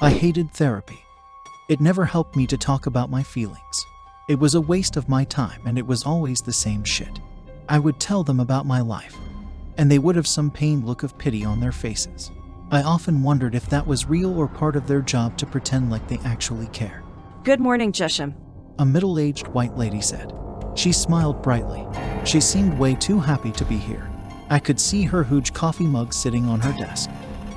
I hated therapy. It never helped me to talk about my feelings. It was a waste of my time, and it was always the same shit. I would tell them about my life, and they would have some pained look of pity on their faces. I often wondered if that was real or part of their job to pretend like they actually care. Good morning, Jesham. A middle-aged white lady said. She smiled brightly. She seemed way too happy to be here. I could see her huge coffee mug sitting on her desk.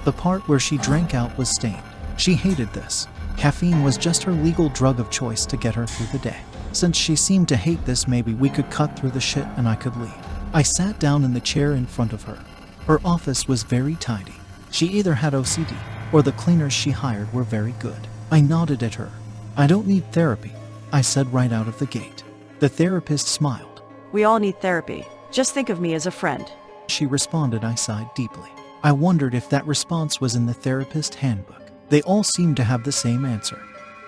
The part where she drank out was stained. She hated this. Caffeine was just her legal drug of choice to get her through the day. Since she seemed to hate this, maybe we could cut through the shit and I could leave. I sat down in the chair in front of her. Her office was very tidy. She either had OCD or the cleaners she hired were very good. I nodded at her. I don't need therapy, I said right out of the gate. The therapist smiled. We all need therapy. Just think of me as a friend. She responded. I sighed deeply. I wondered if that response was in the therapist handbook. They all seemed to have the same answer.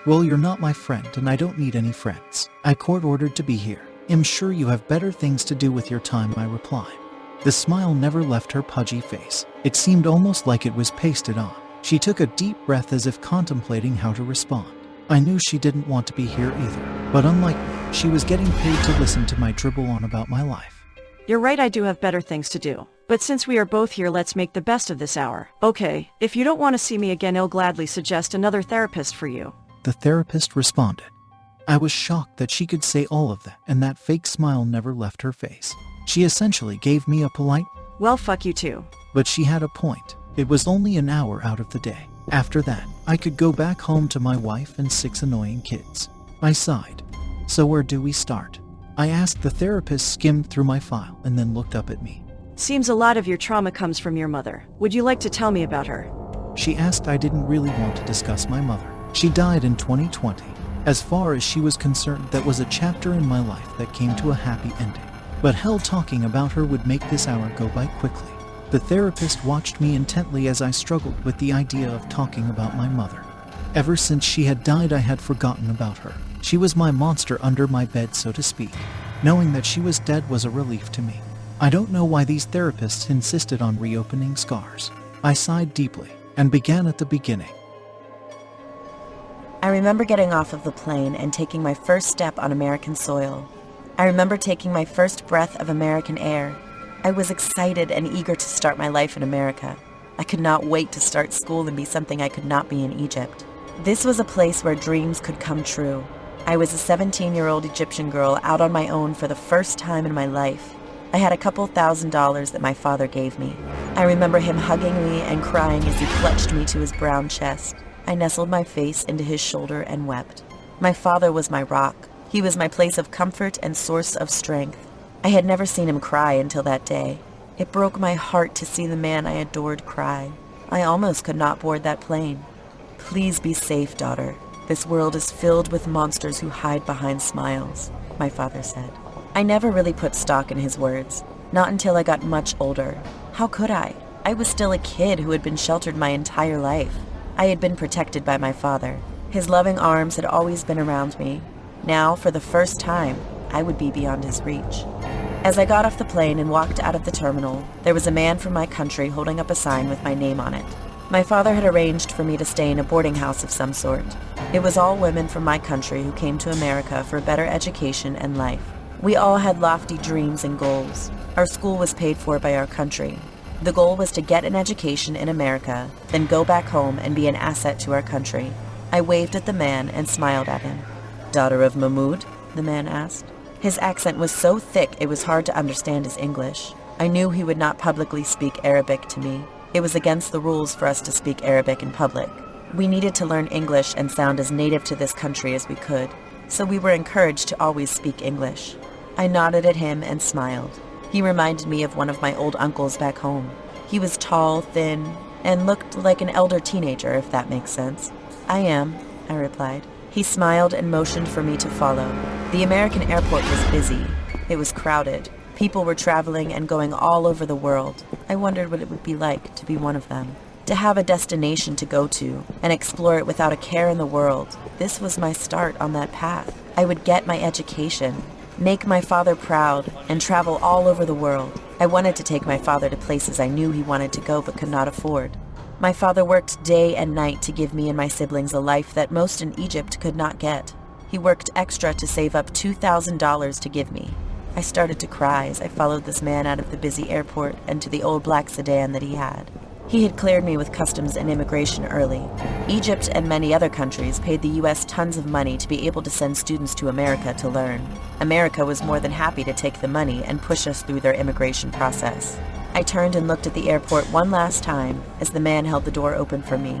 Well, you're not my friend and I don't need any friends. I court-ordered to be here. I'm sure you have better things to do with your time, I replied. The smile never left her pudgy face. It seemed almost like it was pasted on. She took a deep breath as if contemplating how to respond. I knew she didn't want to be here either, but unlike me, she was getting paid to listen to my dribble on about my life. You're right, I do have better things to do. But since we are both here, let's make the best of this hour. Okay, if you don't want to see me again, I'll gladly suggest another therapist for you. The therapist responded. I was shocked that she could say all of that, and that fake smile never left her face. She essentially gave me a polite, well, fuck you too. But she had a point. It was only an hour out of the day. After that, I could go back home to my wife and 6 annoying kids. I sighed. So where do we start? I asked. The therapist skimmed through my file and then looked up at me. Seems a lot of your trauma comes from your mother. Would you like to tell me about her? She asked. I didn't really want to discuss my mother. She died in 2020. As far as she was concerned, that was a chapter in my life that came to a happy ending. But hell, talking about her would make this hour go by quickly. The therapist watched me intently as I struggled with the idea of talking about my mother. Ever since she had died, I had forgotten about her. She was my monster under my bed, so to speak. Knowing that she was dead was a relief to me. I don't know why these therapists insisted on reopening scars. I sighed deeply and began at the beginning. I remember getting off of the plane and taking my first step on American soil. I remember taking my first breath of American air. I was excited and eager to start my life in America. I could not wait to start school and be something I could not be in Egypt. This was a place where dreams could come true. I was a 17-year-old Egyptian girl out on my own for the first time in my life. I had a couple $1,000s that my father gave me. I remember him hugging me and crying as he clutched me to his brown chest. I nestled my face into his shoulder and wept. My father was my rock. He was my place of comfort and source of strength. I had never seen him cry until that day. It broke my heart to see the man I adored cry. I almost could not board that plane. Please be safe, daughter. This world is filled with monsters who hide behind smiles, my father said. I never really put stock in his words, not until I got much older. How could I? I was still a kid who had been sheltered my entire life. I had been protected by my father. His loving arms had always been around me. Now, for the first time, I would be beyond his reach. As I got off the plane and walked out of the terminal, there was a man from my country holding up a sign with my name on it. My father had arranged for me to stay in a boarding house of some sort. It was all women from my country who came to America for better education and life. We all had lofty dreams and goals. Our school was paid for by our country. The goal was to get an education in America, then go back home and be an asset to our country. I waved at the man and smiled at him. "Daughter of Mahmud?" the man asked. His accent was so thick it was hard to understand his English. I knew he would not publicly speak Arabic to me. It was against the rules for us to speak Arabic in public. We needed to learn English and sound as native to this country as we could, so we were encouraged to always speak English. I nodded at him and smiled. He reminded me of one of my old uncles back home. He was tall, thin, and looked like an elder teenager, if that makes sense. "I am," I replied. He smiled and motioned for me to follow. The American airport was busy. It was crowded. People were traveling and going all over the world. I wondered what it would be like to be one of them. To have a destination to go to and explore it without a care in the world. This was my start on that path. I would get my education, make my father proud, and travel all over the world. I wanted to take my father to places I knew he wanted to go but could not afford. My father worked day and night to give me and my siblings a life that most in Egypt could not get. He worked extra to save up $2,000 to give me. I started to cry as I followed this man out of the busy airport and to the old black sedan that he had. He had cleared me with customs and immigration early. Egypt and many other countries paid the U.S. tons of money to be able to send students to America to learn. America was more than happy to take the money and push us through their immigration process. I turned and looked at the airport one last time as the man held the door open for me.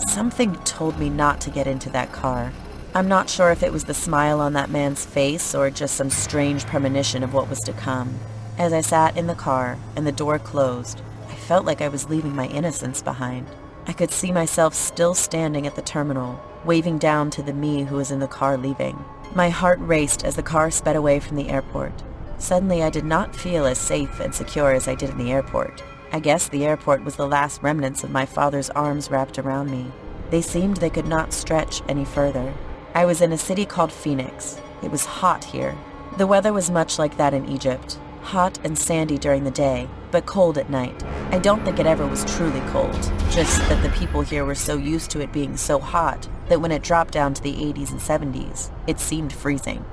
Something told me not to get into that car. I'm not sure if it was the smile on that man's face or just some strange premonition of what was to come. As I sat in the car and the door closed, I felt like I was leaving my innocence behind. I could see myself still standing at the terminal, waving down to the me who was in the car leaving. My heart raced as the car sped away from the airport. Suddenly, I did not feel as safe and secure as I did in the airport. I guess the airport was the last remnants of my father's arms wrapped around me. They seemed they could not stretch any further. I was in a city called Phoenix. It was hot here. The weather was much like that in Egypt. Hot and sandy during the day, but cold at night. I don't think it ever was truly cold, just that the people here were so used to it being so hot that when it dropped down to the 80s and 70s, it seemed freezing.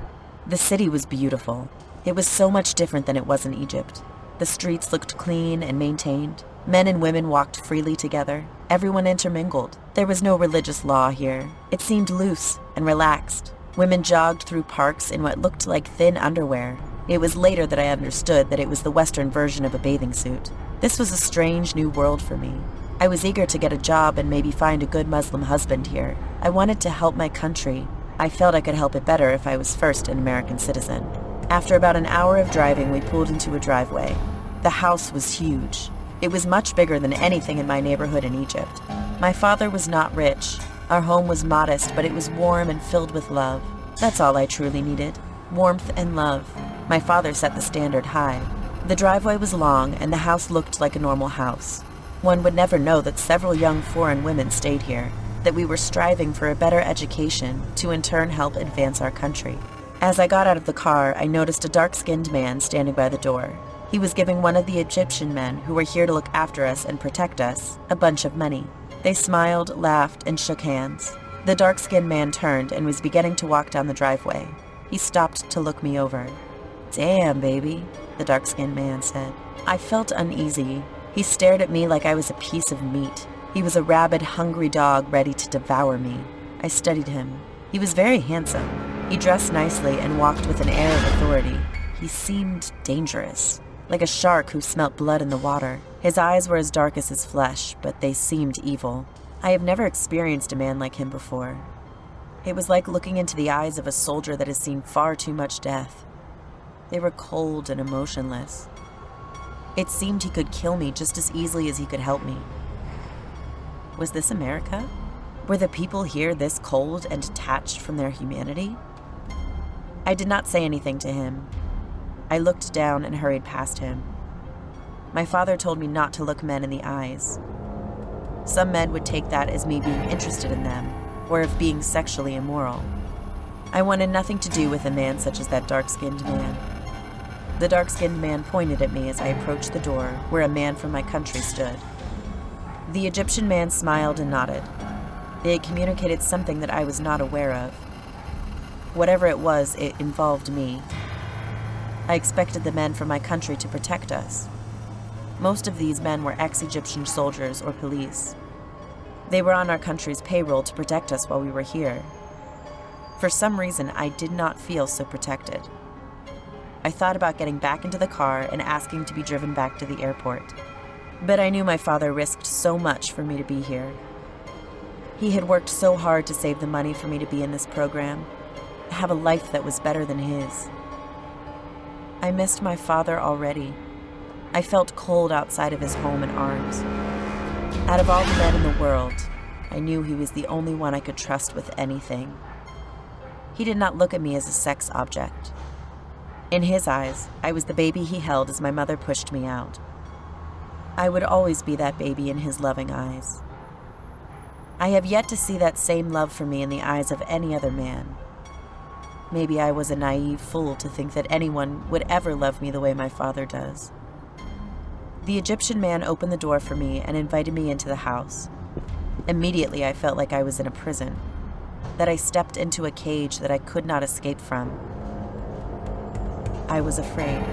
The city was beautiful. It was so much different than it was in Egypt. The streets looked clean and maintained. Men and women walked freely together. Everyone intermingled. There was no religious law here. It seemed loose and relaxed. Women jogged through parks in what looked like thin underwear. It was later that I understood that it was the Western version of a bathing suit. This was a strange new world for me. I was eager to get a job and maybe find a good Muslim husband here. I wanted to help my country. I felt I could help it better if I was first an American citizen. After about an hour of driving, we pulled into a driveway. The house was huge. It was much bigger than anything in my neighborhood in Egypt. My father was not rich. Our home was modest, but it was warm and filled with love. That's all I truly needed. Warmth and love. My father set the standard high. The driveway was long, and the house looked like a normal house. One would never know that several young foreign women stayed here, that we were striving for a better education to in turn help advance our country. As I got out of the car, I noticed a dark-skinned man standing by the door. He was giving one of the Egyptian men who were here to look after us and protect us a bunch of money. They smiled, laughed, and shook hands. The dark-skinned man turned and was beginning to walk down the driveway. He stopped to look me over. "Damn, baby," the dark-skinned man said. I felt uneasy. He stared at me like I was a piece of meat. He was a rabid, hungry dog ready to devour me. I studied him. He was very handsome. He dressed nicely and walked with an air of authority. He seemed dangerous, like a shark who smelt blood in the water. His eyes were as dark as his flesh, but they seemed evil. I have never experienced a man like him before. It was like looking into the eyes of a soldier that has seen far too much death. They were cold and emotionless. It seemed he could kill me just as easily as he could help me. Was this America? Were the people here this cold and detached from their humanity? I did not say anything to him. I looked down and hurried past him. My father told me not to look men in the eyes. Some men would take that as me being interested in them, or of being sexually immoral. I wanted nothing to do with a man such as that dark-skinned man. The dark-skinned man pointed at me as I approached the door where a man from my country stood. The Egyptian man smiled and nodded. They had communicated something that I was not aware of. Whatever it was, it involved me. I expected the men from my country to protect us. Most of these men were ex-Egyptian soldiers or police. They were on our country's payroll to protect us while we were here. For some reason, I did not feel so protected. I thought about getting back into the car and asking to be driven back to the airport. But I knew my father risked so much for me to be here. He had worked so hard to save the money for me to be in this program, have a life that was better than his. I missed my father already. I felt cold outside of his home and arms. Out of all the men in the world, I knew he was the only one I could trust with anything. He did not look at me as a sex object. In his eyes, I was the baby he held as my mother pushed me out. I would always be that baby in his loving eyes. I have yet to see that same love for me in the eyes of any other man. Maybe I was a naive fool to think that anyone would ever love me the way my father does. The Egyptian man opened the door for me and invited me into the house. Immediately, I felt like I was in a prison, that I stepped into a cage that I could not escape from. I was afraid.